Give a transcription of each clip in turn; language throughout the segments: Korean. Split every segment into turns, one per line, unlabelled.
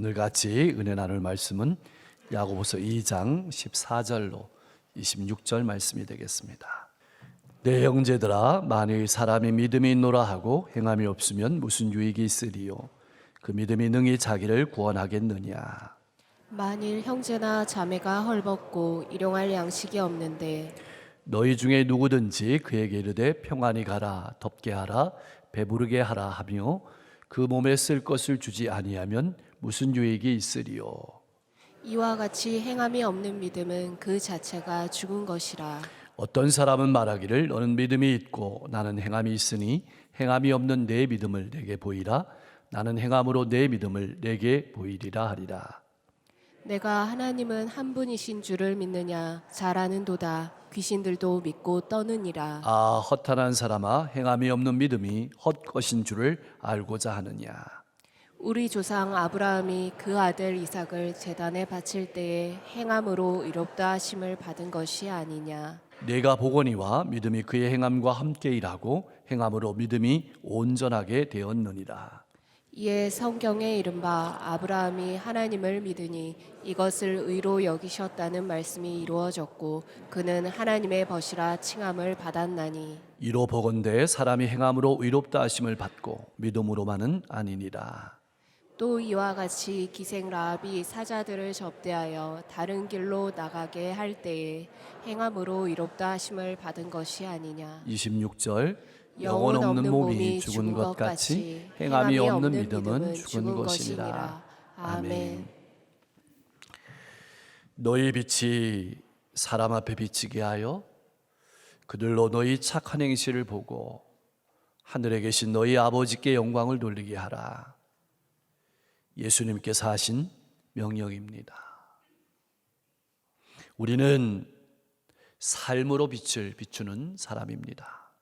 오늘 같이 은혜 나눌 말씀은 야고보서 2장 14절로 26절 말씀이 되겠습니다. 내 형제들아, 만일 사람이 믿음이 있노라 하고 행함이 없으면 무슨 유익이 있으리요? 그 믿음이 능히 자기를 구원하겠느냐?
만일 형제나 자매가 헐벗고 일용할 양식이 없는데
너희 중에 누구든지 그에게 이르되 평안히 가라, 덥게 하라, 배부르게 하라 하며 그 몸에 쓸 것을 주지 아니하면 무슨 유익이 있으리요?
이와 같이 행함이 없는 믿음은 그 자체가 죽은 것이라.
어떤 사람은 말하기를 너는 믿음이 있고 나는 행함이 있으니 행함이 없는 내 믿음을 내게 보이라. 나는 행함으로 내 믿음을 내게 보이리라 하리라.
내가 하나님은 한 분이신 줄을 믿느냐? 잘 아는도다. 귀신들도 믿고 떠느니라.
아, 허탄한 사람아, 행함이 없는 믿음이 헛것인 줄을 알고자 하느냐?
우리 조상 아브라함이 그 아들 이삭을 제단에 바칠 때에 행함으로 의롭다 하심을 받은 것이 아니냐?
내가 보거니와 믿음이 그의 행함과 함께 일하고 행함으로 믿음이 온전하게 되었느니라.
이에 성경에 이른바 아브라함이 하나님을 믿으니 이것을 의로 여기셨다는 말씀이 이루어졌고 그는 하나님의 벗이라 칭함을 받았나니.
이로 보건대 사람이 행함으로 의롭다 하심을 받고 믿음으로만은 아니니라.
또 이와 같이 기생 라합이 사자들을 접대하여 다른 길로 나가게 할 때에 행함으로 의롭다 하심을 받은 것이 아니냐.
26절 영혼 없는 몸이 죽은 것 같이 행함이 없는 믿음은 죽은 것이니라. 아멘. 너희 빛이 사람 앞에 비치게 하여 그들로 너희 착한 행실을 보고 하늘에 계신 너희 아버지께 영광을 돌리게 하라. 예수님께서 하신 명령입니다. 우리는 삶으로 빛을 비추는 사람입니다.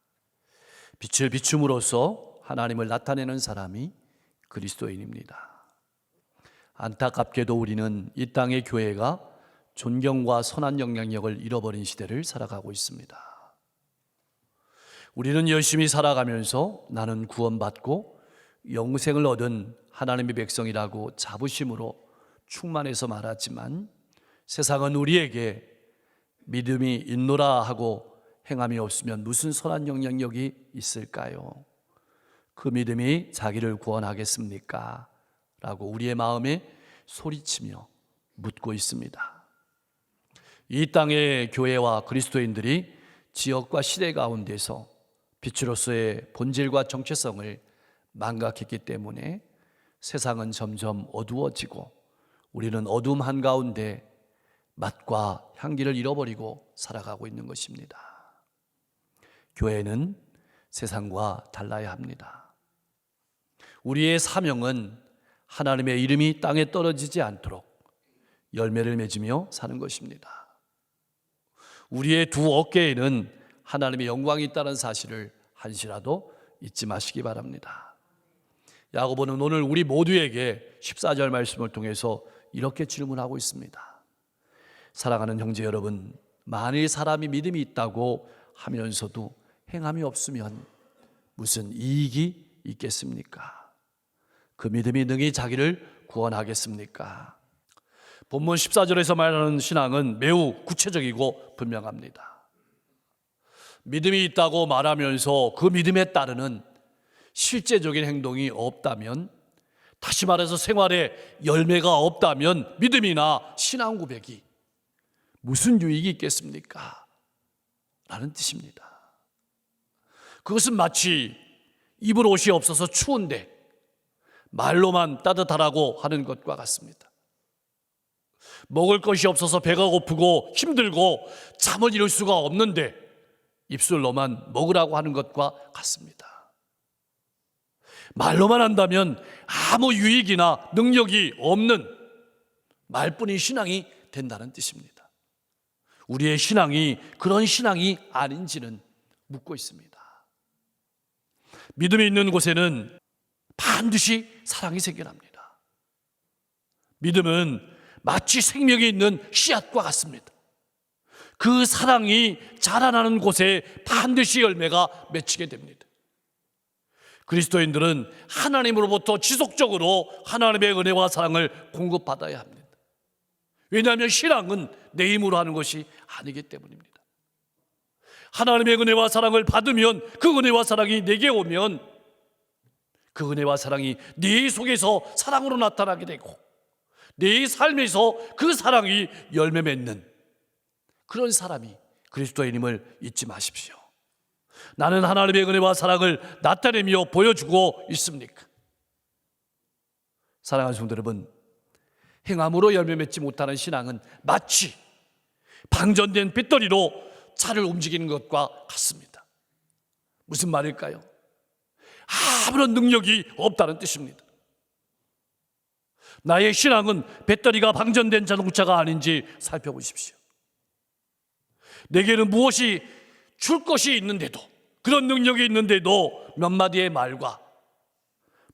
빛을 비춤으로써 하나님을 나타내는 사람이 그리스도인입니다. 안타깝게도 우리는 이 땅의 교회가 존경과 선한 영향력을 잃어버린 시대를 살아가고 있습니다. 우리는 열심히 살아가면서 나는 구원받고 영생을 얻은 하나님의 백성이라고 자부심으로 충만해서 말하지만 세상은 우리에게 믿음이 있노라 하고 행함이 없으면 무슨 선한 영향력이 있을까요? 그 믿음이 자기를 구원하겠습니까? 라고 우리의 마음에 소리치며 묻고 있습니다. 이 땅의 교회와 그리스도인들이 지역과 시대 가운데서 빛으로서의 본질과 정체성을 망각했기 때문에 세상은 점점 어두워지고 우리는 어둠 한가운데 맛과 향기를 잃어버리고 살아가고 있는 것입니다. 교회는 세상과 달라야 합니다. 우리의 사명은 하나님의 이름이 땅에 떨어지지 않도록 열매를 맺으며 사는 것입니다. 우리의 두 어깨에는 하나님의 영광이 있다는 사실을 한시라도 잊지 마시기 바랍니다. 야고보는 오늘 우리 모두에게 14절 말씀을 통해서 이렇게 질문하고 있습니다. 사랑하는 형제 여러분, 만일 사람이 믿음이 있다고 하면서도 행함이 없으면 무슨 이익이 있겠습니까? 그 믿음이 능히 자기를 구원하겠습니까? 본문 14절에서 말하는 신앙은 매우 구체적이고 분명합니다. 믿음이 있다고 말하면서 그 믿음에 따르는 실제적인 행동이 없다면, 다시 말해서 생활에 열매가 없다면 믿음이나 신앙 고백이 무슨 유익이 있겠습니까? 라는 뜻입니다. 그것은 마치 입을 옷이 없어서 추운데 말로만 따뜻하라고 하는 것과 같습니다. 먹을 것이 없어서 배가 고프고 힘들고 잠을 이룰 수가 없는데 입술로만 먹으라고 하는 것과 같습니다. 말로만 한다면 아무 유익이나 능력이 없는 말뿐인 신앙이 된다는 뜻입니다. 우리의 신앙이 그런 신앙이 아닌지는 묻고 있습니다. 믿음이 있는 곳에는 반드시 사랑이 생겨납니다. 믿음은 마치 생명이 있는 씨앗과 같습니다. 그 사랑이 자라나는 곳에 반드시 열매가 맺히게 됩니다. 그리스도인들은 하나님으로부터 지속적으로 하나님의 은혜와 사랑을 공급받아야 합니다. 왜냐하면 신앙은 내 힘으로 하는 것이 아니기 때문입니다. 하나님의 은혜와 사랑을 받으면 그 은혜와 사랑이 내게 오면 그 은혜와 사랑이 네 속에서 사랑으로 나타나게 되고 네 삶에서 그 사랑이 열매 맺는 그런 사람이 그리스도인임을 잊지 마십시오. 나는 하나님의 은혜와 사랑을 나타내며 보여주고 있습니까? 사랑하는 성도 여러분, 행함으로 열매 맺지 못하는 신앙은 마치 방전된 배터리로 차를 움직이는 것과 같습니다. 무슨 말일까요? 아무런 능력이 없다는 뜻입니다. 나의 신앙은 배터리가 방전된 자동차가 아닌지 살펴보십시오. 내게는 무엇이 줄 것이 있는데도, 그런 능력이 있는데도 몇 마디의 말과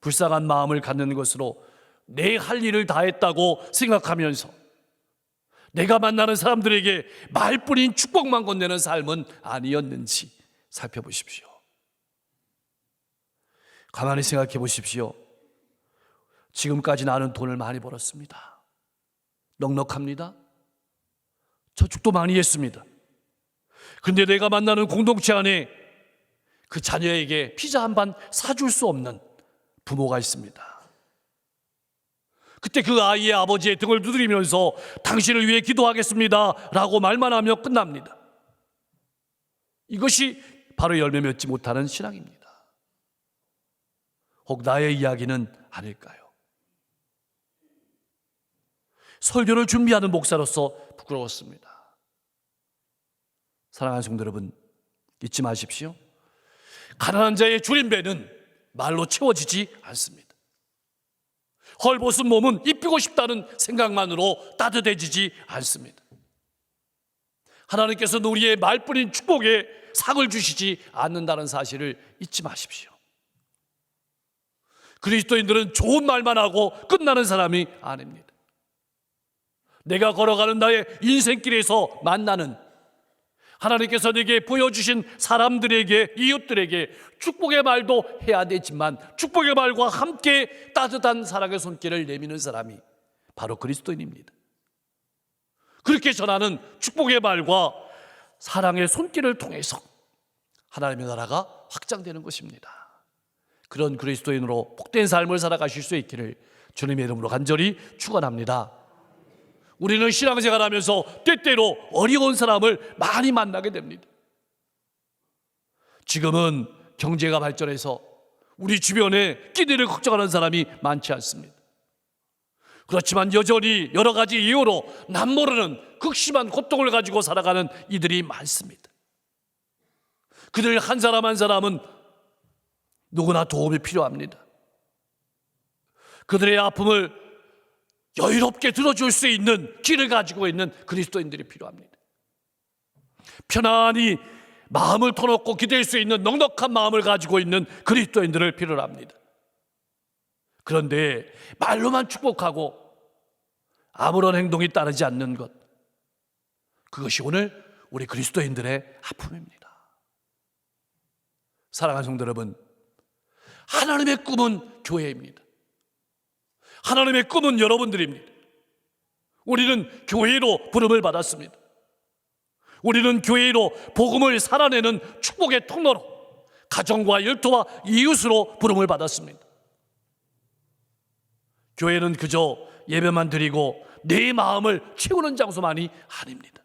불쌍한 마음을 갖는 것으로 내 할 일을 다했다고 생각하면서 내가 만나는 사람들에게 말뿐인 축복만 건네는 삶은 아니었는지 살펴보십시오. 가만히 생각해 보십시오. 지금까지 나는 돈을 많이 벌었습니다. 넉넉합니다. 저축도 많이 했습니다. 그런데 내가 만나는 공동체 안에 그 자녀에게 피자 한 반 사줄 수 없는 부모가 있습니다. 그때 그 아이의 아버지의 등을 두드리면서 당신을 위해 기도하겠습니다 라고 말만 하며 끝납니다. 이것이 바로 열매 맺지 못하는 신앙입니다. 혹 나의 이야기는 아닐까요? 설교를 준비하는 목사로서 부끄러웠습니다. 사랑하는 성도 여러분, 잊지 마십시오. 가난한 자의 줄임배는 말로 채워지지 않습니다. 헐벗은 몸은 입히고 싶다는 생각만으로 따뜻해지지 않습니다. 하나님께서는 우리의 말뿐인 축복에 상을 주시지 않는다는 사실을 잊지 마십시오. 그리스도인들은 좋은 말만 하고 끝나는 사람이 아닙니다. 내가 걸어가는 나의 인생길에서 만나는 하나님께서 내게 보여주신 사람들에게, 이웃들에게 축복의 말도 해야 되지만 축복의 말과 함께 따뜻한 사랑의 손길을 내미는 사람이 바로 그리스도인입니다. 그렇게 전하는 축복의 말과 사랑의 손길을 통해서 하나님의 나라가 확장되는 것입니다. 그런 그리스도인으로 복된 삶을 살아가실 수 있기를 주님의 이름으로 간절히 축원합니다. 우리는 신앙생활 하면서 때때로 어려운 사람을 많이 만나게 됩니다. 지금은 경제가 발전해서 우리 주변에 끼니를 걱정하는 사람이 많지 않습니다. 그렇지만 여전히 여러 가지 이유로 남모르는 극심한 고통을 가지고 살아가는 이들이 많습니다. 그들 한 사람 한 사람은 누구나 도움이 필요합니다. 그들의 아픔을 여유롭게 들어줄 수 있는 길을 가지고 있는 그리스도인들이 필요합니다. 편안히 마음을 터놓고 기댈 수 있는 넉넉한 마음을 가지고 있는 그리스도인들을 필요로 합니다. 그런데 말로만 축복하고 아무런 행동이 따르지 않는 것, 그것이 오늘 우리 그리스도인들의 아픔입니다. 사랑하는 성도 여러분, 하나님의 꿈은 교회입니다. 하나님의 꿈은 여러분들입니다. 우리는 교회로 부름을 받았습니다. 우리는 교회로 복음을 살아내는 축복의 통로로 가정과 열토와 이웃으로 부름을 받았습니다. 교회는 그저 예배만 드리고 내 마음을 채우는 장소만이 아닙니다.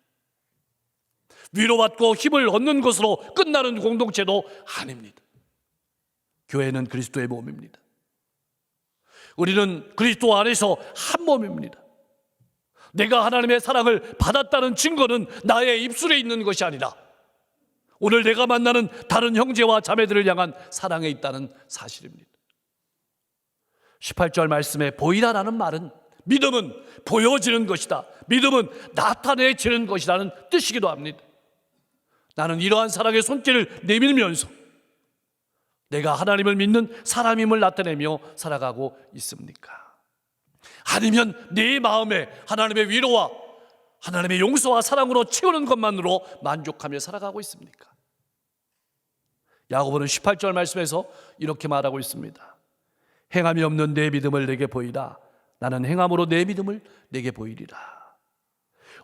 위로받고 힘을 얻는 것으로 끝나는 공동체도 아닙니다. 교회는 그리스도의 몸입니다. 우리는 그리스도 안에서 한 몸입니다. 내가 하나님의 사랑을 받았다는 증거는 나의 입술에 있는 것이 아니라 오늘 내가 만나는 다른 형제와 자매들을 향한 사랑에 있다는 사실입니다. 18절 말씀에 보이라라는 말은 믿음은 보여지는 것이다, 믿음은 나타내지는 것이라는 뜻이기도 합니다. 나는 이러한 사랑의 손길을 내밀면서 내가 하나님을 믿는 사람임을 나타내며 살아가고 있습니까? 아니면 내 마음에 하나님의 위로와 하나님의 용서와 사랑으로 채우는 것만으로 만족하며 살아가고 있습니까? 야고보는 18절 말씀에서 이렇게 말하고 있습니다. 행함이 없는 내 믿음을 내게 보이라. 나는 행함으로 내 믿음을 내게 보이리라.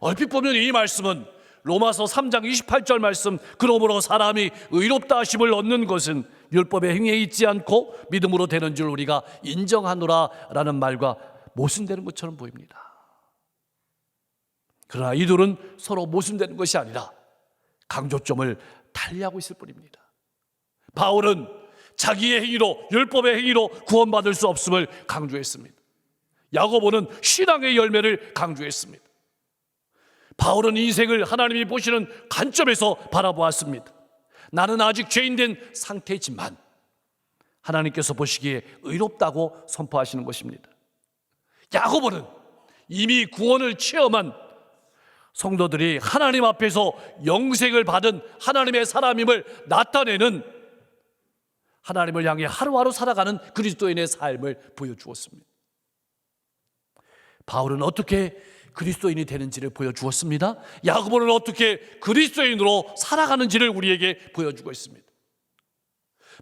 얼핏 보면 이 말씀은 로마서 3장 28절 말씀, 그러므로 사람이 의롭다 하심을 얻는 것은 율법의 행위에 있지 않고 믿음으로 되는 줄 우리가 인정하노라 라는 말과 모순되는 것처럼 보입니다. 그러나 이 둘은 서로 모순되는 것이 아니라 강조점을 달리하고 있을 뿐입니다. 바울은 자기의 행위로, 율법의 행위로 구원받을 수 없음을 강조했습니다. 야고보는 신앙의 열매를 강조했습니다. 바울은 인생을 하나님이 보시는 관점에서 바라보았습니다. 나는 아직 죄인된 상태지만 하나님께서 보시기에 의롭다고 선포하시는 것입니다. 야고보는 이미 구원을 체험한 성도들이 하나님 앞에서 영생을 받은 하나님의 사람임을 나타내는, 하나님을 향해 하루하루 살아가는 그리스도인의 삶을 보여주었습니다. 바울은 어떻게 그리스도인이 되는지를 보여주었습니다. 야고보는 어떻게 그리스도인으로 살아가는지를 우리에게 보여주고 있습니다.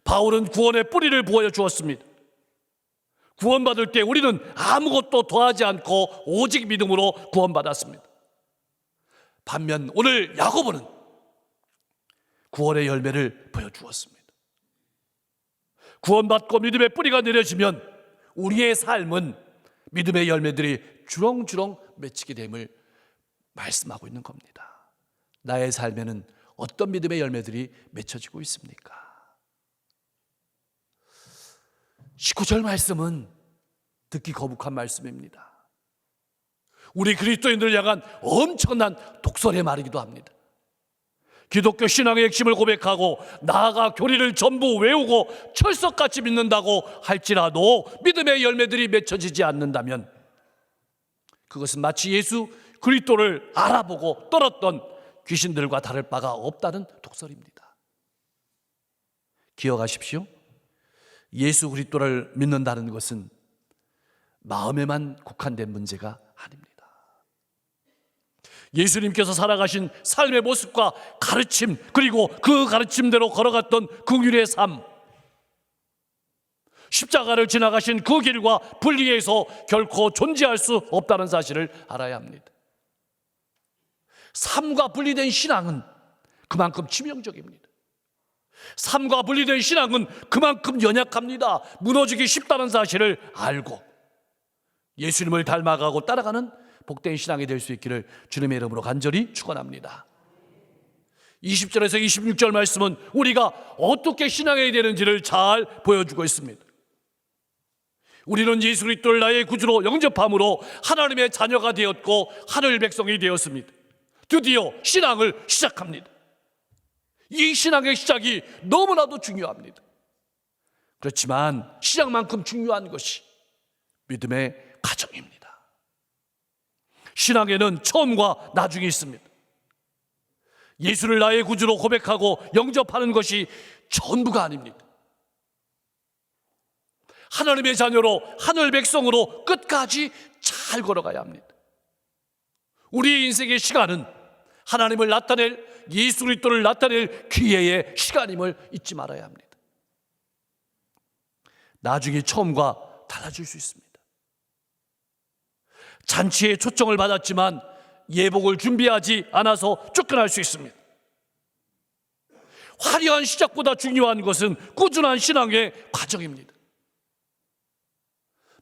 바울은 구원의 뿌리를 보여주었습니다. 구원받을 때 우리는 아무것도 더하지 않고 오직 믿음으로 구원받았습니다. 반면 오늘 야고보는 구원의 열매를 보여주었습니다. 구원받고 믿음의 뿌리가 내려지면 우리의 삶은 믿음의 열매들이 주렁주렁 맺히게 됨을 말씀하고 있는 겁니다. 나의 삶에는 어떤 믿음의 열매들이 맺혀지고 있습니까? 19절 말씀은 듣기 거북한 말씀입니다. 우리 그리스도인들을 향한 엄청난 독설의 말이기도 합니다. 기독교 신앙의 핵심을 고백하고 나아가 교리를 전부 외우고 철석같이 믿는다고 할지라도 믿음의 열매들이 맺혀지지 않는다면 그것은 마치 예수 그리스도를 알아보고 떨었던 귀신들과 다를 바가 없다는 독설입니다. 기억하십시오. 예수 그리스도를 믿는다는 것은 마음에만 국한된 문제가 아닙니다. 예수님께서 살아가신 삶의 모습과 가르침, 그리고 그 가르침대로 걸어갔던 긍휼의 삶, 십자가를 지나가신 그 길과 분리해서 결코 존재할 수 없다는 사실을 알아야 합니다. 삶과 분리된 신앙은 그만큼 치명적입니다. 삶과 분리된 신앙은 그만큼 연약합니다. 무너지기 쉽다는 사실을 알고 예수님을 닮아가고 따라가는 복된 신앙이 될 수 있기를 주님의 이름으로 간절히 축원합니다. 20절에서 26절 말씀은 우리가 어떻게 신앙해야 되는지를 잘 보여주고 있습니다. 우리는 예수 그리스도를 나의 구주로 영접함으로 하나님의 자녀가 되었고 하늘 백성이 되었습니다. 드디어 신앙을 시작합니다. 이 신앙의 시작이 너무나도 중요합니다. 그렇지만 시작만큼 중요한 것이 믿음의 과정입니다. 신앙에는 처음과 나중이 있습니다. 예수를 나의 구주로 고백하고 영접하는 것이 전부가 아닙니다. 하나님의 자녀로, 하늘 백성으로 끝까지 잘 걸어가야 합니다. 우리의 인생의 시간은 하나님을 나타낼, 예수 그리스도를 나타낼 기회의 시간임을 잊지 말아야 합니다. 나중에 처음과 달라질 수 있습니다. 잔치에 초청을 받았지만 예복을 준비하지 않아서 쫓겨날 수 있습니다. 화려한 시작보다 중요한 것은 꾸준한 신앙의 과정입니다.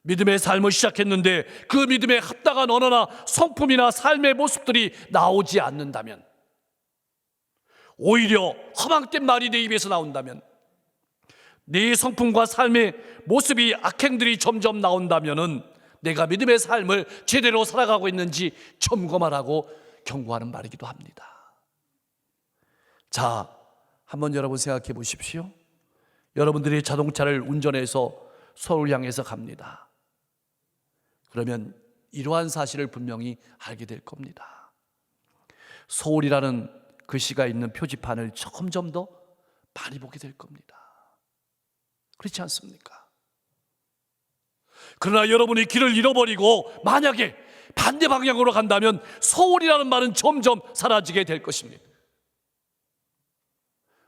믿음의 삶을 시작했는데 그 믿음에 합당한 언어나 성품이나 삶의 모습들이 나오지 않는다면, 오히려 허망된 말이 내 입에서 나온다면, 내 성품과 삶의 모습이 악행들이 점점 나온다면은 내가 믿음의 삶을 제대로 살아가고 있는지 점검하라고 경고하는 말이기도 합니다. 자, 한번 여러분 생각해 보십시오. 여러분들이 자동차를 운전해서 서울 향해서 갑니다. 그러면 이러한 사실을 분명히 알게 될 겁니다. 서울이라는 글씨가 있는 표지판을 점점 더 많이 보게 될 겁니다. 그렇지 않습니까? 그러나 여러분이 길을 잃어버리고 만약에 반대 방향으로 간다면 서울이라는 말은 점점 사라지게 될 것입니다.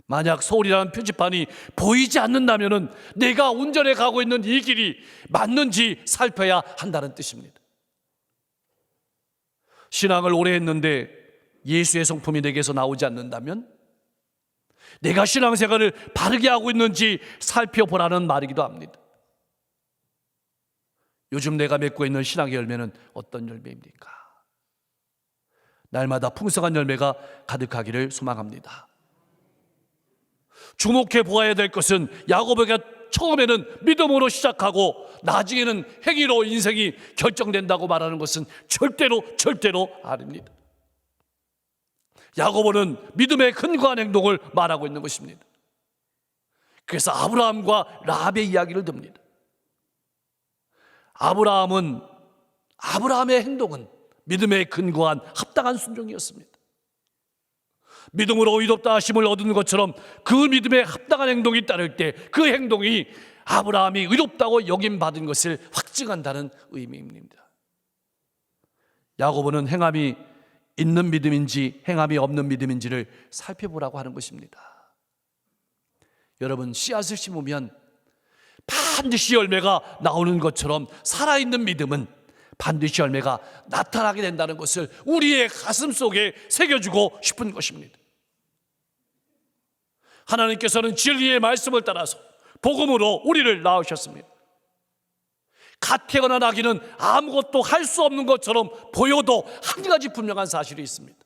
만약 서울이라는 표지판이 보이지 않는다면 내가 운전해 가고 있는 이 길이 맞는지 살펴야 한다는 뜻입니다. 신앙을 오래 했는데 예수의 성품이 내게서 나오지 않는다면 내가 신앙생활을 바르게 하고 있는지 살펴보라는 말이기도 합니다. 요즘 내가 맺고 있는 신앙의 열매는 어떤 열매입니까? 날마다 풍성한 열매가 가득하기를 소망합니다. 주목해 보아야 될 것은 야고보가 처음에는 믿음으로 시작하고 나중에는 행위로 인생이 결정된다고 말하는 것은 절대로 아닙니다. 야고보는 믿음에 근거한 행동을 말하고 있는 것입니다. 그래서 아브라함과 라합의 이야기를 듭니다. 아브라함의 행동은 믿음에 근거한 합당한 순종이었습니다. 믿음으로 의롭다 하심을 얻은 것처럼 그 믿음에 합당한 행동이 따를 때 그 행동이 아브라함이 의롭다고 여김받은 것을 확증한다는 의미입니다. 야고보는 행함이 있는 믿음인지 행함이 없는 믿음인지를 살펴보라고 하는 것입니다. 여러분, 씨앗을 심으면 반드시 열매가 나오는 것처럼 살아있는 믿음은 반드시 열매가 나타나게 된다는 것을 우리의 가슴 속에 새겨주고 싶은 것입니다. 하나님께서는 진리의 말씀을 따라서 복음으로 우리를 낳으셨습니다. 갓 태어난 아기는 아무것도 할 수 없는 것처럼 보여도 한 가지 분명한 사실이 있습니다.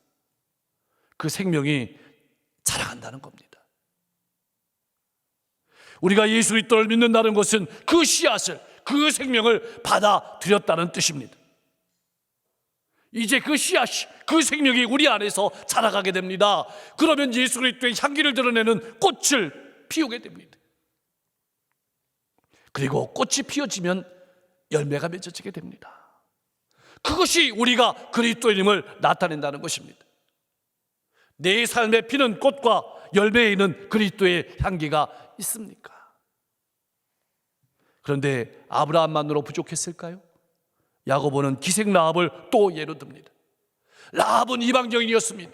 그 생명이 자라간다는 겁니다. 우리가 예수 그리스도를 믿는다는 것은 그 씨앗을, 그 생명을 받아들였다는 뜻입니다. 이제 그 씨앗이, 그 생명이 우리 안에서 자라가게 됩니다. 그러면 예수 그리스도의 향기를 드러내는 꽃을 피우게 됩니다. 그리고 꽃이 피어지면 열매가 맺어지게 됩니다. 그것이 우리가 그리스도인임을 나타낸다는 것입니다. 내 삶에 피는 꽃과 열매에는 그리스도의 향기가 있습니까? 그런데 아브라함만으로 부족했을까요? 야고보는 기생 라합을 또 예로 듭니다. 라합은 이방인이었습니다.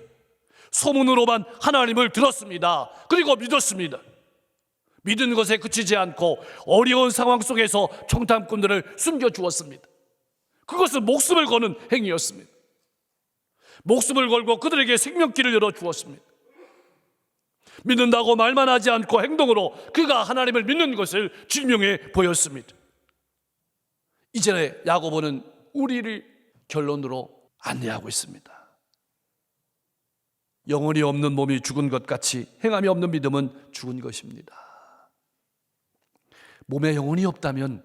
소문으로만 하나님을 들었습니다. 그리고 믿었습니다. 믿은 것에 그치지 않고 어려운 상황 속에서 청탐꾼들을 숨겨주었습니다. 그것은 목숨을 거는 행위였습니다. 목숨을 걸고 그들에게 생명길을 열어주었습니다. 믿는다고 말만 하지 않고 행동으로 그가 하나님을 믿는 것을 증명해 보였습니다. 이전에 야고보는 우리를 결론으로 안내하고 있습니다. 영혼이 없는 몸이 죽은 것 같이 행함이 없는 믿음은 죽은 것입니다. 몸에 영혼이 없다면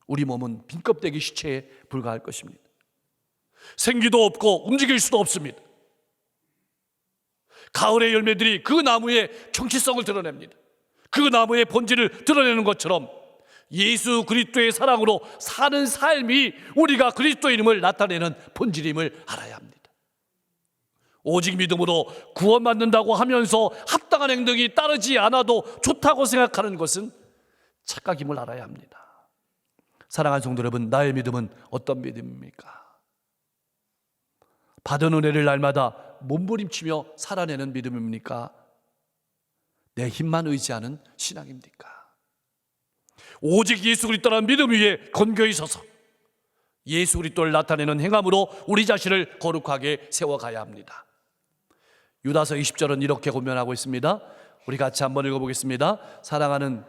우리 몸은 빈 껍데기 시체에 불과할 것입니다. 생기도 없고 움직일 수도 없습니다. 가을의 열매들이 그 나무의 정체성을 드러냅니다. 그 나무의 본질을 드러내는 것처럼 예수 그리스도의 사랑으로 사는 삶이 우리가 그리스도인임을 나타내는 본질임을 알아야 합니다. 오직 믿음으로 구원받는다고 하면서 합당한 행동이 따르지 않아도 좋다고 생각하는 것은 착각임을 알아야 합니다. 사랑하는 성도 여러분, 나의 믿음은 어떤 믿음입니까? 받은 은혜를 날마다 몸부림치며 살아내는 믿음입니까? 내 힘만 의지하는 신앙입니까? 오직 예수 그리스도라는 믿음 위에 건교히 서서 예수 그리스도를 나타내는 행함으로 우리 자신을 거룩하게 세워가야 합니다. 유다서 20절은 이렇게 고면하고 있습니다. 우리 같이 한번 읽어보겠습니다. 사랑하는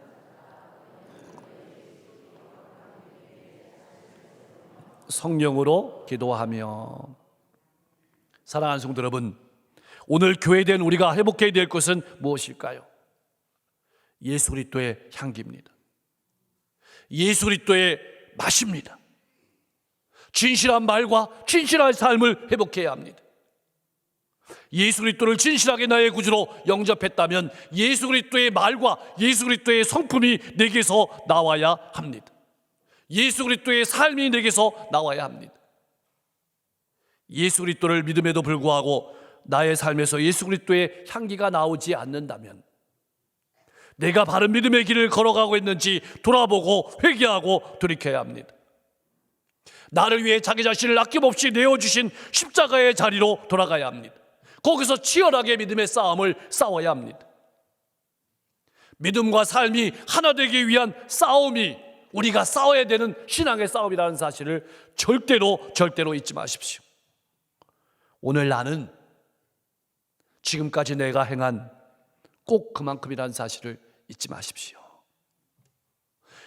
성령으로 기도하며. 사랑하는 성도 여러분, 오늘 교회된 우리가 회복해야 될 것은 무엇일까요? 예수 그리스도의 향기입니다. 예수 그리스도의 맛입니다. 진실한 말과 진실한 삶을 회복해야 합니다. 예수 그리스도를 진실하게 나의 구주로 영접했다면 예수 그리스도의 말과 예수 그리스도의 성품이 내게서 나와야 합니다. 예수 그리스도의 삶이 내게서 나와야 합니다. 예수 그리스도를 믿음에도 불구하고 나의 삶에서 예수 그리스도의 향기가 나오지 않는다면 내가 바른 믿음의 길을 걸어가고 있는지 돌아보고 회개하고 돌이켜야 합니다. 나를 위해 자기 자신을 아낌없이 내어주신 십자가의 자리로 돌아가야 합니다. 거기서 치열하게 믿음의 싸움을 싸워야 합니다. 믿음과 삶이 하나 되기 위한 싸움이 우리가 싸워야 되는 신앙의 싸움이라는 사실을 절대로 잊지 마십시오. 오늘 나는 지금까지 내가 행한 꼭 그만큼이라는 사실을 잊지 마십시오.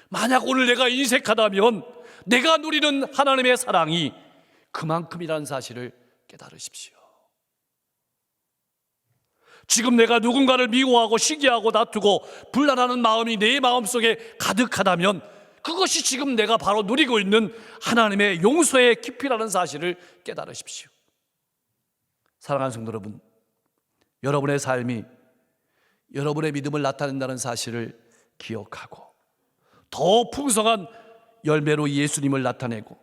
만약 오늘 내가 인색하다면 내가 누리는 하나님의 사랑이 그만큼이라는 사실을 깨달으십시오. 지금 내가 누군가를 미워하고 시기하고 다투고 불안하는 마음이 내 마음속에 가득하다면 그것이 지금 내가 바로 누리고 있는 하나님의 용서의 깊이라는 사실을 깨달으십시오. 사랑하는 성도 여러분, 여러분의 삶이 여러분의 믿음을 나타낸다는 사실을 기억하고 더 풍성한 열매로 예수님을 나타내고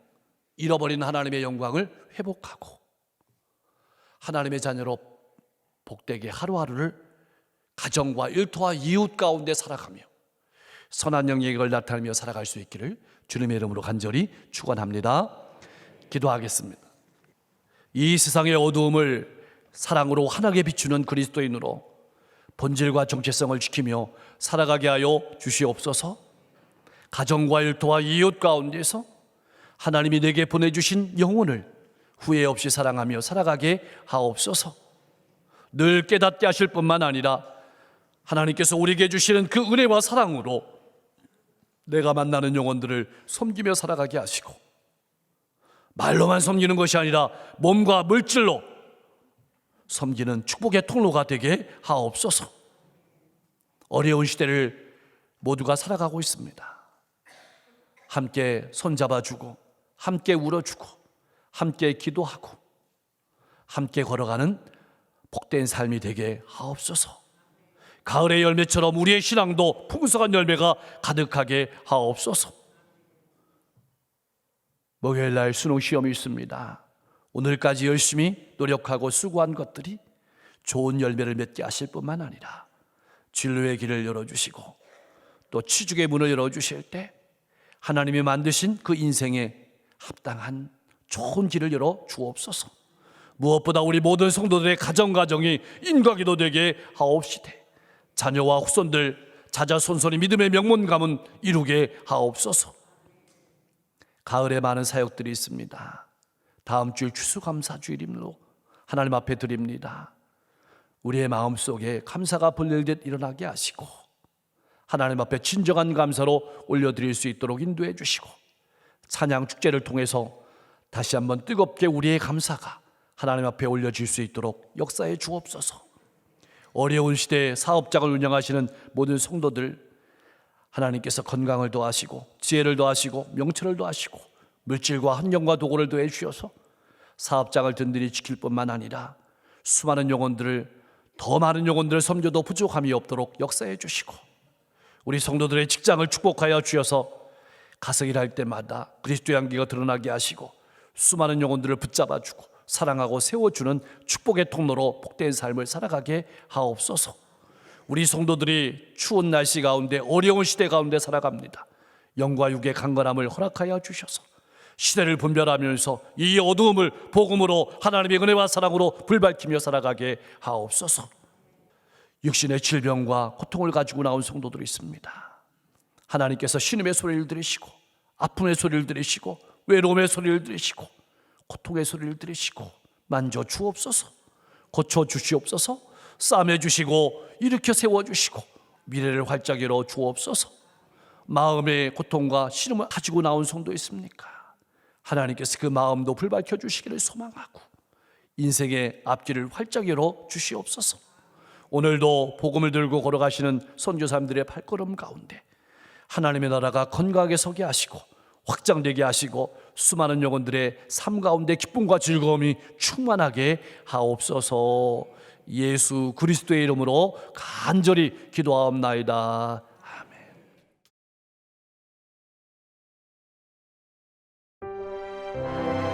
잃어버린 하나님의 영광을 회복하고 하나님의 자녀로 복되게 하루하루를 가정과 일터와 이웃 가운데 살아가며 선한 영역을 나타내며 살아갈 수 있기를 주님의 이름으로 간절히 축원합니다. 기도하겠습니다. 이 세상의 어두움을 사랑으로 환하게 비추는 그리스도인으로 본질과 정체성을 지키며 살아가게 하여 주시옵소서. 가정과 일터와 이웃 가운데서 하나님이 내게 보내주신 영혼을 후회 없이 사랑하며 살아가게 하옵소서. 늘 깨닫게 하실 뿐만 아니라 하나님께서 우리에게 주시는 그 은혜와 사랑으로 내가 만나는 영혼들을 섬기며 살아가게 하시고 말로만 섬기는 것이 아니라 몸과 물질로 섬기는 축복의 통로가 되게 하옵소서. 어려운 시대를 모두가 살아가고 있습니다. 함께 손잡아주고 함께 울어주고 함께 기도하고 함께 걸어가는 복된 삶이 되게 하옵소서. 가을의 열매처럼 우리의 신앙도 풍성한 열매가 가득하게 하옵소서. 목요일날 수능 시험이 있습니다. 오늘까지 열심히 노력하고 수고한 것들이 좋은 열매를 맺게 하실 뿐만 아니라 진로의 길을 열어주시고 또 취직의 문을 열어주실 때 하나님이 만드신 그 인생에 합당한 좋은 길을 열어 주옵소서. 무엇보다 우리 모든 성도들의 가정이 인과기도 되게 하옵시되 자녀와 후손들 자자손손이 믿음의 명문 가문 이루게 하옵소서. 가을에 많은 사역들이 있습니다. 다음 주일 추수감사주일임으로 하나님 앞에 드립니다. 우리의 마음속에 감사가 불릴듯 일어나게 하시고 하나님 앞에 진정한 감사로 올려드릴 수 있도록 인도해 주시고 찬양 축제를 통해서 다시 한번 뜨겁게 우리의 감사가 하나님 앞에 올려질 수 있도록 역사해 주옵소서. 어려운 시대에 사업장을 운영하시는 모든 성도들 하나님께서 건강을 더하시고 지혜를 더하시고 명철을 더하시고 물질과 환경과 도구를 더해 주셔서 사업장을 든든히 지킬 뿐만 아니라 수많은 영혼들을 더 많은 영혼들을 섬겨도 부족함이 없도록 역사해 주시고 우리 성도들의 직장을 축복하여 주셔서 가서 일할 때마다 그리스도의 향기가 드러나게 하시고 수많은 영혼들을 붙잡아주고 사랑하고 세워주는 축복의 통로로 복된 삶을 살아가게 하옵소서. 우리 성도들이 추운 날씨 가운데 어려운 시대 가운데 살아갑니다. 영과 육의 강건함을 허락하여 주셔서 시대를 분별하면서 이 어두움을 복음으로 하나님의 은혜와 사랑으로 불밝히며 살아가게 하옵소서. 육신의 질병과 고통을 가지고 나온 성도들이 있습니다. 하나님께서 신음의 소리를 들으시고 아픔의 소리를 들으시고 외로움의 소리를 들으시고 고통의 소리를 들으시고 만져 주옵소서. 고쳐 주시옵소서. 싸매 주시고 일으켜 세워 주시고 미래를 활짝 열어 주옵소서. 마음의 고통과 시름을 가지고 나온 성도 있습니까? 하나님께서 그 마음도 불밝혀 주시기를 소망하고 인생의 앞길을 활짝 열어 주시옵소서. 오늘도 복음을 들고 걸어가시는 선교사님들의 발걸음 가운데 하나님의 나라가 건강하게 서게 하시고 확장되게 하시고 수많은 영혼들의 삶 가운데 기쁨과 즐거움이 충만하게 하옵소서. 예수 그리스도의 이름으로 간절히 기도하옵나이다. 아멘.